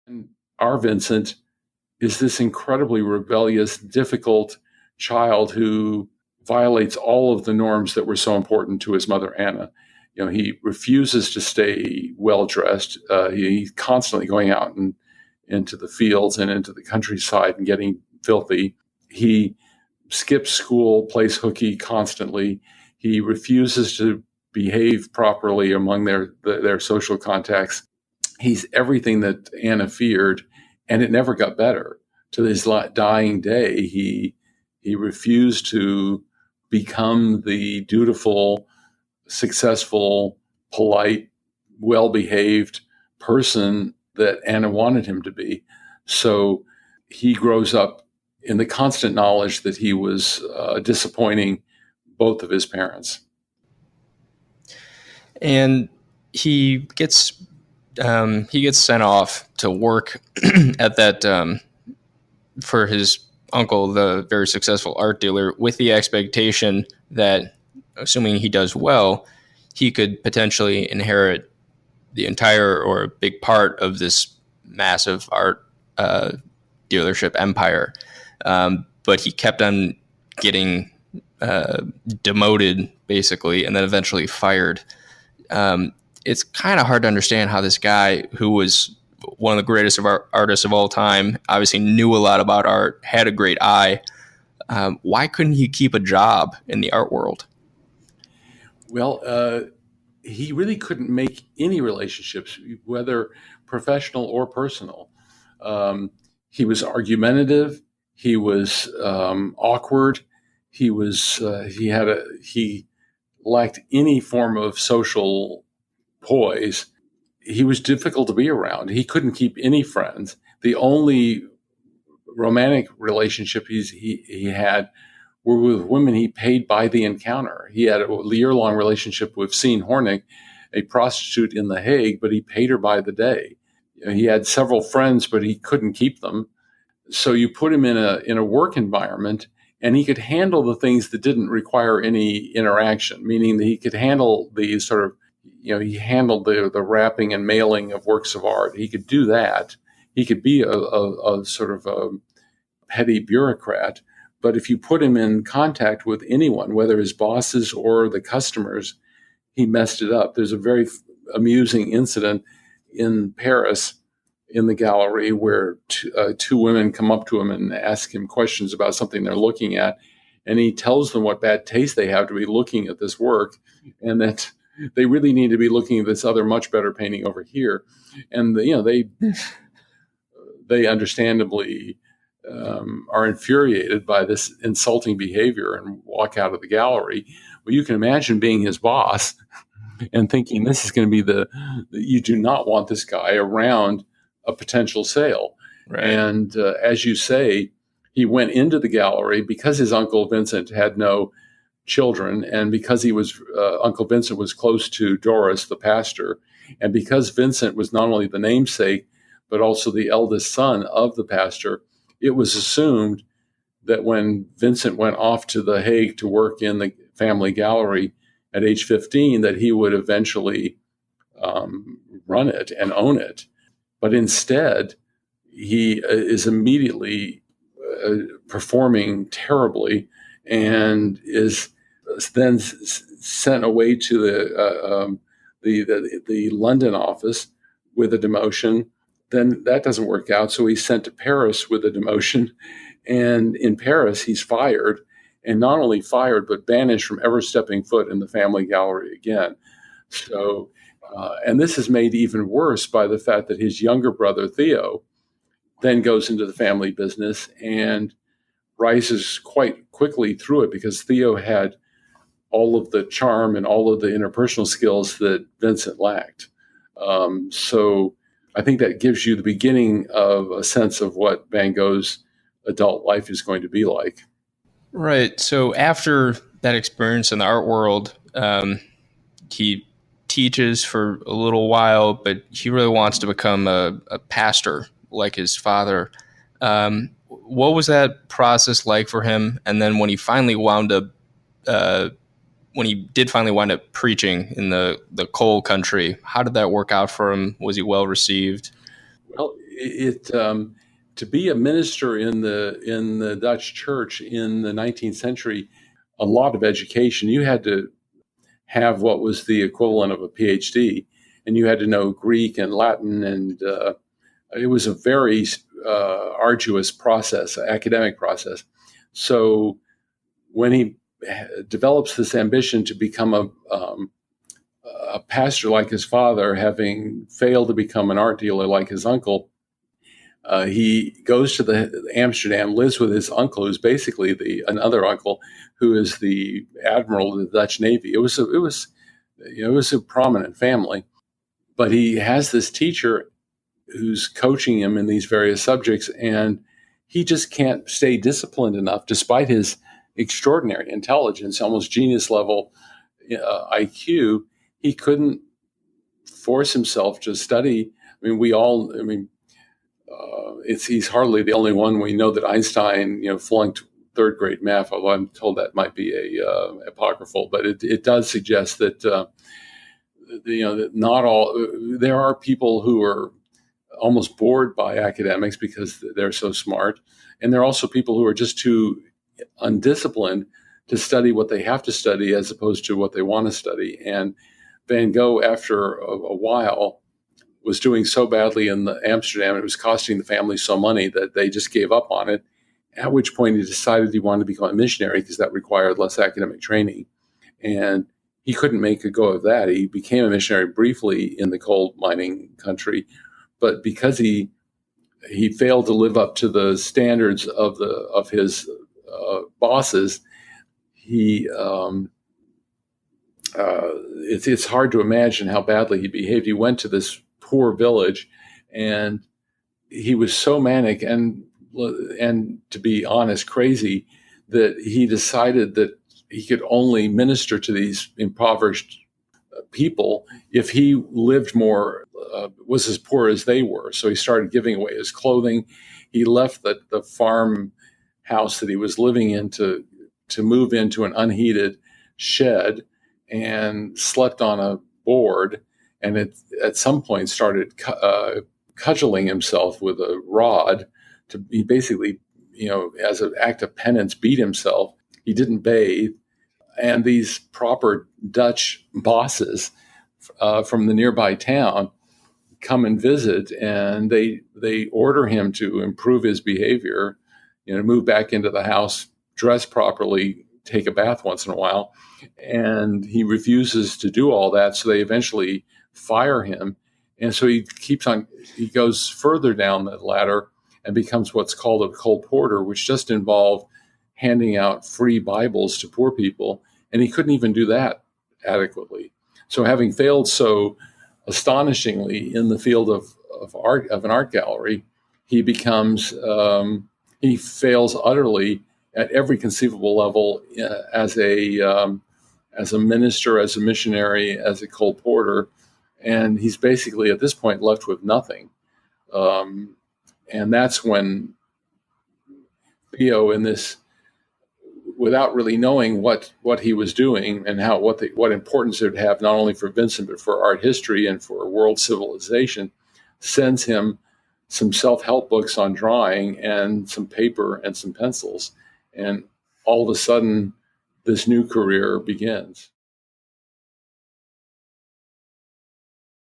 And our Vincent is this incredibly rebellious, difficult child who violates all of the norms that were so important to his mother, Anna. He refuses to stay well dressed. He's constantly going out and into the fields and into the countryside and getting filthy. He skips school, plays hooky constantly. He refuses to behave properly among their social contacts. He's everything that Anna feared, and it never got better. To his dying day, he refused to become the dutiful, successful, polite, well-behaved person that Anna wanted him to be. So he grows up in the constant knowledge that he was disappointing both of his parents. And he gets sent off to work at that for his uncle, the very successful art dealer, with the expectation that, assuming he does well, he could potentially inherit the entire or a big part of this massive art dealership empire. But he kept on getting demoted, basically, and then eventually fired. It's kind of hard to understand how this guy, who was one of the greatest of artists of all time, obviously knew a lot about art, had a great eye. Why couldn't he keep a job in the art world? Well, he really couldn't make any relationships, whether professional or personal. He was argumentative. He was awkward. He lacked any form of social poise. He was difficult to be around. He couldn't keep any friends. The only romantic relationship he had were with women he paid by the encounter. He had a year-long relationship with Seen Hornick, a prostitute in The Hague, but he paid her by the day. He had several friends, but he couldn't keep them. So you put him in a work environment, and he could handle the things that didn't require any interaction, meaning that he could handle the sort of, he handled the wrapping and mailing of works of art. He could do that. He could be a sort of a petty bureaucrat. But if you put him in contact with anyone, whether his bosses or the customers, he messed it up. There's a very amusing incident in Paris in the gallery where two women come up to him and ask him questions about something they're looking at. And he tells them what bad taste they have to be looking at this work, and that they really need to be looking at this other much better painting over here. And they understandably are infuriated by this insulting behavior and walk out of the gallery. Well, you can imagine being his boss and thinking this is going to be you do not want this guy around a potential sale. Right. And as you say, he went into the gallery because his uncle Vincent had no children, and because Uncle Vincent was close to Doris, the pastor, and because Vincent was not only the namesake, but also the eldest son of the pastor, it was assumed that when Vincent went off to The Hague to work in the family gallery at age 15, that he would eventually run it and own it. But instead, he is immediately performing terribly and is then sent away to the London office with a demotion. Then that doesn't work out, so he's sent to Paris with a demotion. And in Paris, he's fired, and not only fired, but banished from ever stepping foot in the family gallery again. So, and this is made even worse by the fact that his younger brother, Theo, then goes into the family business and rises quite quickly through it because Theo had all of the charm and all of the interpersonal skills that Vincent lacked. So I think that gives you the beginning of a sense of what Van Gogh's adult life is going to be like. Right. So after that experience in the art world, he teaches for a little while, but he really wants to become a pastor like his father. What was that process like for him? And then when he finally did finally wind up preaching in the coal country, how did that work out for him? Was he well received? Well, to be a minister in the Dutch church in the 19th century, a lot of education. You had to have what was the equivalent of a PhD, and you had to know Greek and Latin, and it was a very arduous process, academic process. So when he develops this ambition to become a pastor like his father, having failed to become an art dealer like his uncle, he goes to Amsterdam, lives with his uncle, who's basically another uncle, who is the admiral of the Dutch Navy. It was a prominent family, but he has this teacher who's coaching him in these various subjects, and he just can't stay disciplined enough, despite his extraordinary intelligence, almost genius level IQ. He couldn't force himself to study. He's hardly the only one. We know that Einstein, flunked third grade math, although I'm told that might be apocryphal, but it does suggest that, that not all, there are people who are almost bored by academics because they're so smart. And there are also people who are just too undisciplined to study what they have to study as opposed to what they want to study. And Van Gogh, after a while, was doing so badly in Amsterdam, it was costing the family so money that they just gave up on it, at which point he decided he wanted to become a missionary because that required less academic training. And he couldn't make a go of that. He became a missionary briefly in the coal mining country, but because he failed to live up to the standards of his bosses, it's hard to imagine how badly he behaved. He went to this poor village, and he was so manic and to be honest, crazy, that he decided that he could only minister to these impoverished people if he lived more, was as poor as they were. So he started giving away his clothing. He left the farm house that he was living in to move into an unheated shed and slept on a board. And at some point started cudgeling himself with a rod he basically, as an act of penance, beat himself. He didn't bathe. And these proper Dutch bosses from the nearby town come and visit, and they order him to improve his behavior, move back into the house, dress properly, take a bath once in a while. And he refuses to do all that, so they eventually fire him. And so he goes further down the ladder and becomes what's called a coal porter, which just involved handing out free Bibles to poor people. And he couldn't even do that adequately. So having failed so astonishingly in the field of art, of an art gallery, he fails utterly at every conceivable level as a minister, as a missionary, as a coal porter. And he's basically at this point left with nothing. And that's when Theo, without really knowing what he was doing and what importance it would have not only for Vincent but for art history and for world civilization, sends him some self-help books on drawing and some paper and some pencils. And all of a sudden, this new career begins.